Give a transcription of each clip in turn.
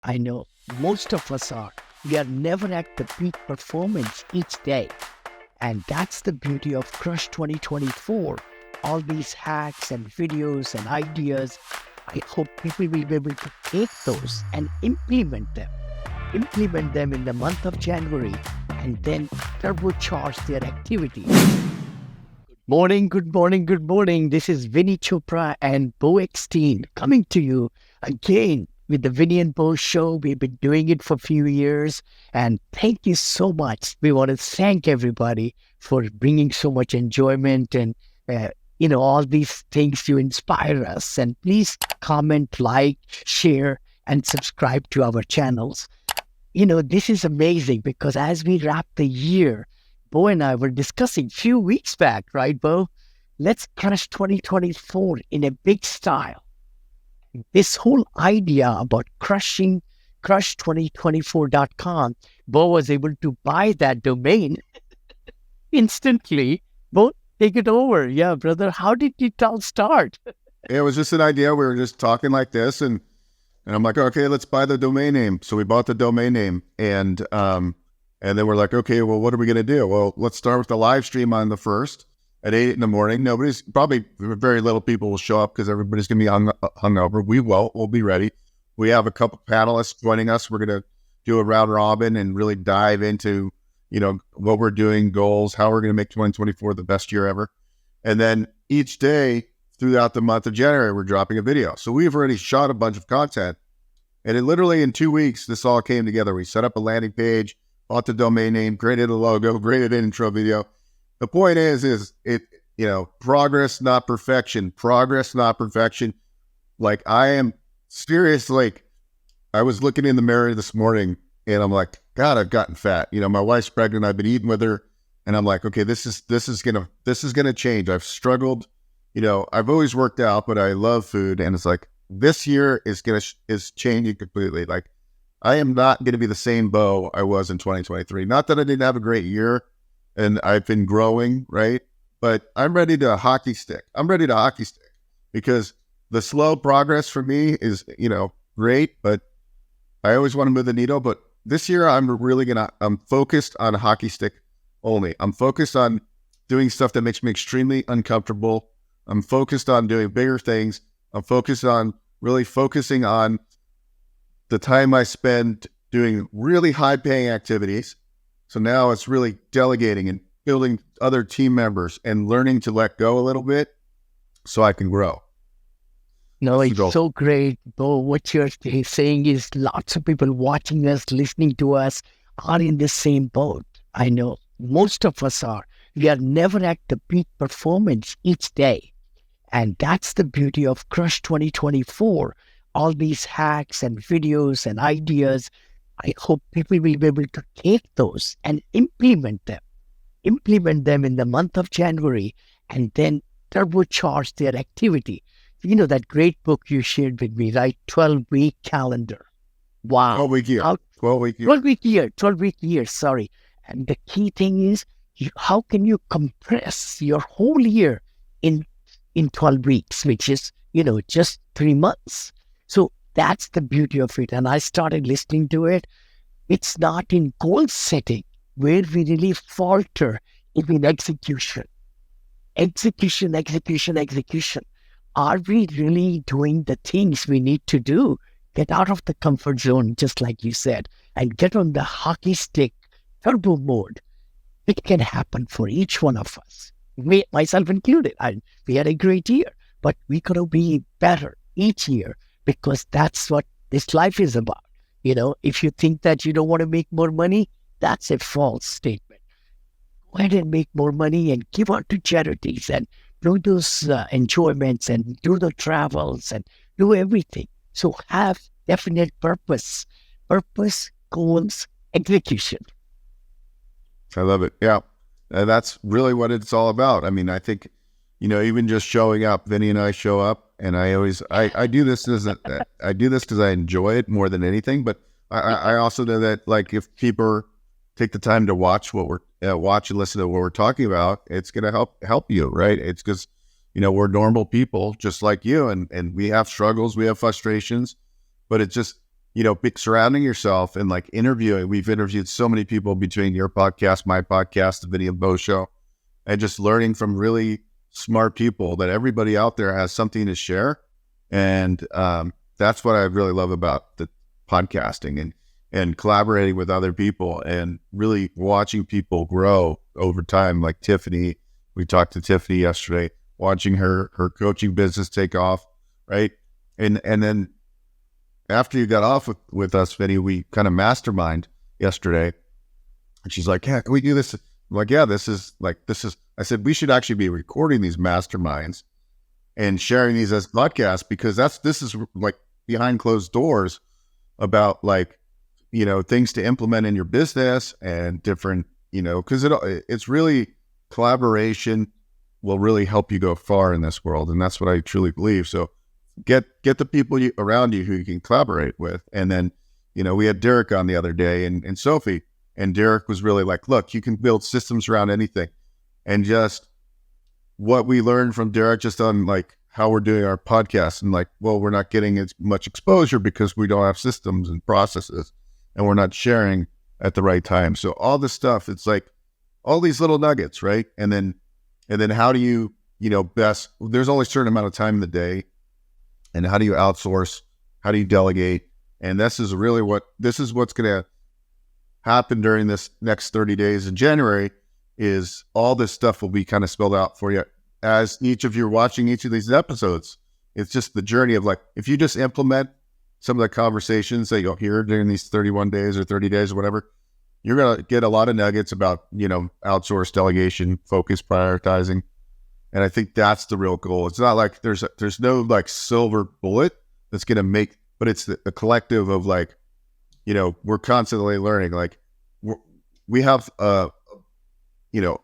I know most of us are. We are never at the peak performance each day. And that's the beauty of Crush 2024. All these hacks and videos and ideas, I hope people will be able to take those and implement them. Implement them in the month of January and then turbocharge their activity. Morning, good morning, good morning. This is Vinney Chopra and Beau Eckstein coming to you again with the Vinney and Beau show. We've been doing it for a few years, and thank you so much. We want to thank everybody for bringing so much enjoyment and all these things to inspire us. And please comment, like, share, and subscribe to our channels. This is amazing because as we wrap the year, Beau and I were discussing a few weeks back, right, Beau? Let's crush 2024 in a big style. This whole idea about crush2024.com, Beau was able to buy that domain instantly. Beau, take it over. Yeah, brother, how did it all start? It was just an idea. We were just talking like this, and I'm like, okay, let's buy the domain name. So we bought the domain name, and then we're like, okay, well, what are we going to do? Well, let's start with the live stream on the 1st at 8 in the morning. Very little people will show up because everybody's going to be hungover. We'll be ready. We have a couple panelists joining us. We're going to do a round robin and really dive into, what we're doing, goals, how we're going to make 2024 the best year ever. And then each day throughout the month of January, we're dropping a video. So we've already shot a bunch of content. And literally in 2 weeks, this all came together. We set up a landing page, bought the domain name, created a logo, created an intro video. The point is progress, not perfection. Progress, not perfection. Like, I am seriously, I was looking in the mirror this morning and I'm like, God, I've gotten fat. My wife's pregnant. I've been eating with her, and I'm like, okay, this is gonna change. I've struggled. I've always worked out, but I love food, and it's like this year is changing completely. Like, I am not going to be the same Beau I was in 2023. Not that I didn't have a great year and I've been growing, right? But I'm ready to hockey stick. Because the slow progress for me is, great, but I always want to move the needle. But this year I'm focused on hockey stick only. I'm focused on doing stuff that makes me extremely uncomfortable. I'm focused on doing bigger things. I'm really focusing on the time I spend doing really high-paying activities. So now it's really delegating and building other team members and learning to let go a little bit so I can grow. No, it's so great, Beau. What you're saying is lots of people watching us, listening to us, are in the same boat. I know most of us are. We are never at the peak performance each day. And that's the beauty of Crush 2024. All these hacks and videos and ideas, I hope people will be able to take those and implement them. Implement them in the month of January and then turbocharge their activity. That great book you shared with me, right? 12-week calendar. Wow. 12-week year. 12-week year, sorry. And the key thing is, how can you compress your whole year in 12 weeks, which is, just 3 months. So that's the beauty of it. And I started listening to it. It's not in goal setting where we really falter in execution. Execution. Are we really doing the things we need to do? Get out of the comfort zone, just like you said, and get on the hockey stick turbo mode. It can happen for each one of us. Myself included. We had a great year, but we got to be better each year because that's what this life is about. If you think that you don't want to make more money, that's a false statement. Go ahead and make more money and give out to charities and do those enjoyments and do the travels and do everything. So have definite purpose, goals, execution. I love it. Yeah. That's really what it's all about. I mean, I think, even just showing up, Vinney and I show up, and I do this because I enjoy it more than anything. But I also know that, like, if people take the time to watch watch and listen to what we're talking about, it's going to help you, right? It's because, we're normal people just like you, and we have struggles, we have frustrations, but it's just surrounding yourself and like interviewing. We've interviewed so many people between your podcast, my podcast, the Vinney and Beau show, and just learning from really smart people that everybody out there has something to share. And that's what I really love about the podcasting and collaborating with other people and really watching people grow over time. Like Tiffany, we talked to Tiffany yesterday, watching her coaching business take off, right? And then after you got off with us, Vinney, we kind of mastermind yesterday. And she's like, yeah, can we do this? I'm like, yeah, this is, I said, we should actually be recording these masterminds and sharing these as podcasts, because this is like behind closed doors about like, things to implement in your business and different, because it's really collaboration will really help you go far in this world. And that's what I truly believe. So get the people around you who you can collaborate with. And then, we had Derek on the other day and Sophie, and Derek was really like, look, you can build systems around anything. And just what we learned from Derek just on like how we're doing our podcast, and like, well, we're not getting as much exposure because we don't have systems and processes, and we're not sharing at the right time. So all this stuff, it's like all these little nuggets, right? And then how do you, best, there's only a certain amount of time in the day, and how do you outsource? How do you delegate? And this is what's going to happen during this next 30 days in January, is all this stuff will be kind of spelled out for you as each of you are watching each of these episodes. It's just the journey of like, if you just implement some of the conversations that you'll hear during these 31 days or 30 days or whatever, you're going to get a lot of nuggets about, outsource, delegation, focus, prioritizing. And I think that's the real goal. It's not like there's no like silver bullet that's going to make, but it's the collective of like, we're constantly learning. Like we have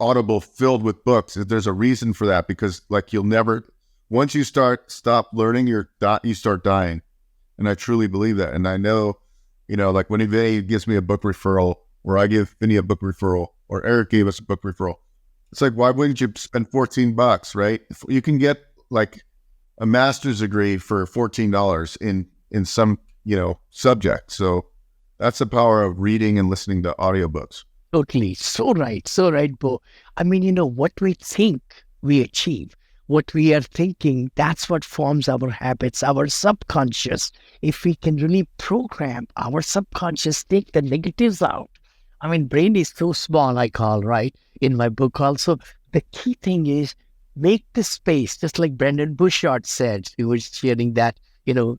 Audible filled with books. There's a reason for that, because like once you stop learning, you start dying. And I truly believe that. And I know, like when Vinney gives me a book referral, or I give Vinney a book referral, or Eric gave us a book referral, it's like, why wouldn't you spend $14, right? You can get like a master's degree for $14 in some, subject. So that's the power of reading and listening to audiobooks. Totally. So right, Beau. I mean, what we think we achieve, what we are thinking, that's what forms our habits, our subconscious. If we can really program our subconscious, take the negatives out. I mean, brain is so small, I call, right? In my book also, the key thing is make the space, just like Brendon Bouchard said. He was sharing that, the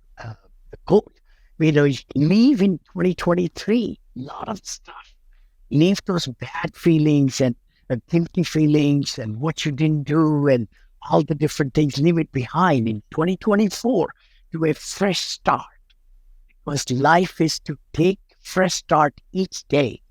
quote, leave in 2023, a lot of stuff. Leave those bad feelings and guilty feelings and what you didn't do and all the different things. Leave it behind in 2024. Do a fresh start, because life is to take fresh start each day,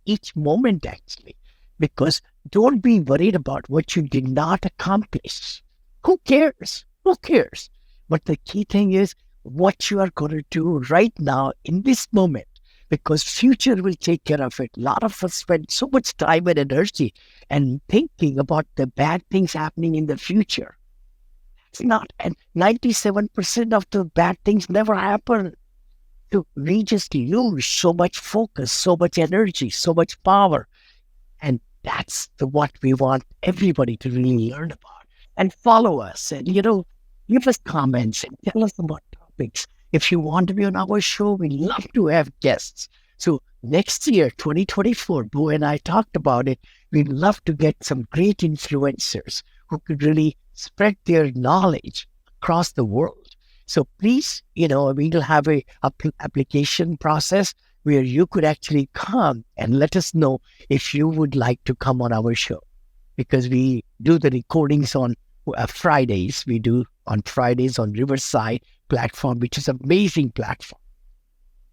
each moment actually. Because don't be worried about what you did not accomplish. Who cares? But the key thing is what you are going to do right now in this moment, because future will take care of it. A lot of us spend so much time and energy and thinking about the bad things happening in the future. It's not, and 97% of the bad things never happen. So we just lose so much focus, so much energy, so much power. And that's what we want everybody to really learn about. And follow us and, give us comments and tell us about topics. If you want to be on our show, we love to have guests. So next year, 2024, Beau and I talked about it. We'd love to get some great influencers who could really spread their knowledge across the world. So please, we'll have a application process where you could actually come and let us know if you would like to come on our show, because we do the recordings on Fridays. We do on Fridays on Riverside platform, which is an amazing platform.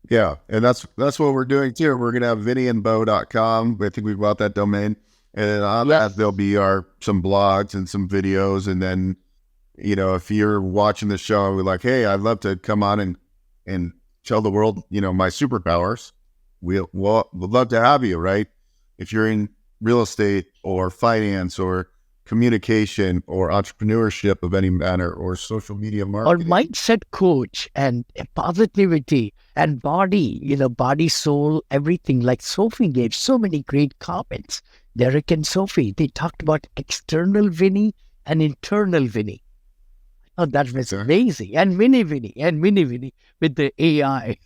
Yeah, and that's what we're doing too. We're going to have vinneyandbeau.com. I think we've bought that domain. And then on that, there'll be some blogs and some videos. And then, if you're watching the show and we're like, hey, I'd love to come on and tell the world, my superpowers, we'll love to have you, right? If you're in real estate or finance or communication or entrepreneurship of any manner or social media Or marketing. mindset coach and positivity and body, body, soul, everything. Like Sophie gave so many great comments. Derek and Sophie, they talked about external Vinney and internal Vinney. Oh, that was amazing. And mini Vinney with the AI.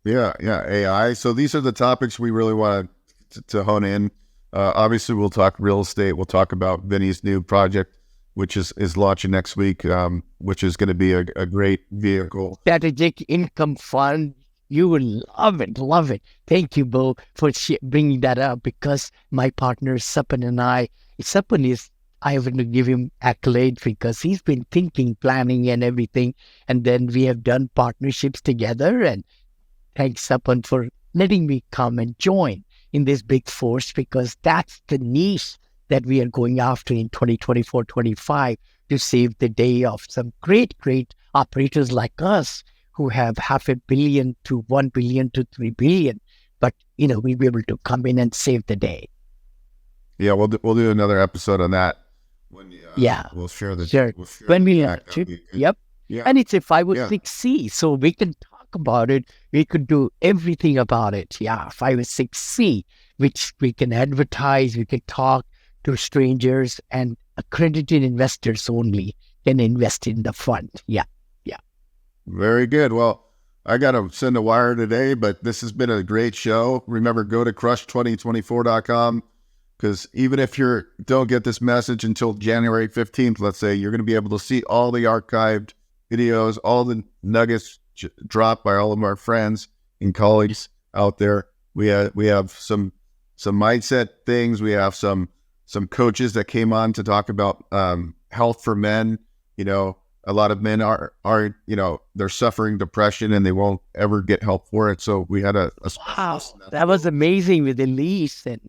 Yeah, AI. So these are the topics we really want to hone in. Obviously, we'll talk real estate. We'll talk about Vinney's new project, which is launching next week, which is going to be a great vehicle. Strategic income fund. You will love it. Thank you, Beau, for bringing that up, because my partner Sapan and I have to give him accolades because he's been thinking, planning and everything. And then we have done partnerships together, and thanks Sapan for letting me come and join in this big force, because that's the niche that we are going after in 2024-25 to save the day of some great operators like us who have $500 million to $1 billion to $3 billion. But, we'll be able to come in and save the day. Yeah, we'll do another episode on that. We'll share the sure. We'll share when we Yep. Yeah. And it's a 506C, so we can talk about it. We could do everything about it. Yeah, 506C, which we can advertise, we can talk to strangers, and accredited investors only can invest in the fund. Yeah. Very good. Well, I got to send a wire today, but this has been a great show. Remember, go to crush2024.com, because even if you don't get this message until January 15th, let's say, you're going to be able to see all the archived videos, all the nuggets dropped by all of our friends and colleagues out there. We have some mindset things. We have some coaches that came on to talk about health for men. A lot of men are they're suffering depression and they won't ever get help for it. So we had a wow, that was amazing with Elise, and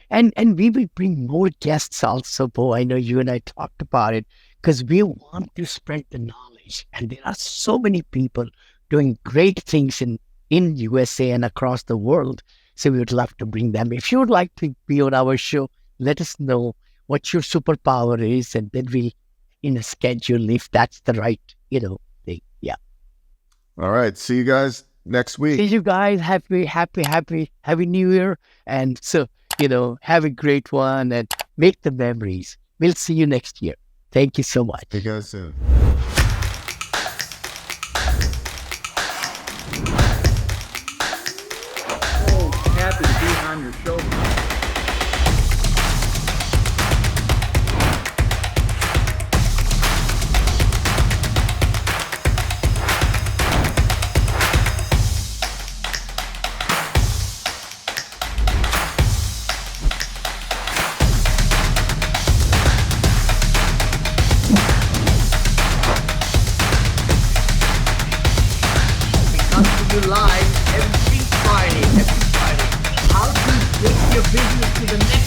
and we will bring more guests also, Beau. I know you and I talked about it, because we want to spread the knowledge, and there are so many people doing great things in USA and across the world. So we would love to bring them. If you would like to be on our show, let us know what your superpower is, and then we'll schedule if that's the right thing. Yeah. All right. See you guys next week. See you guys. Happy New Year. And so, have a great one and make the memories. We'll see you next year. Thank you so much. See you guys soon. So happy to be on your show. Live every Friday. How to take your business to the next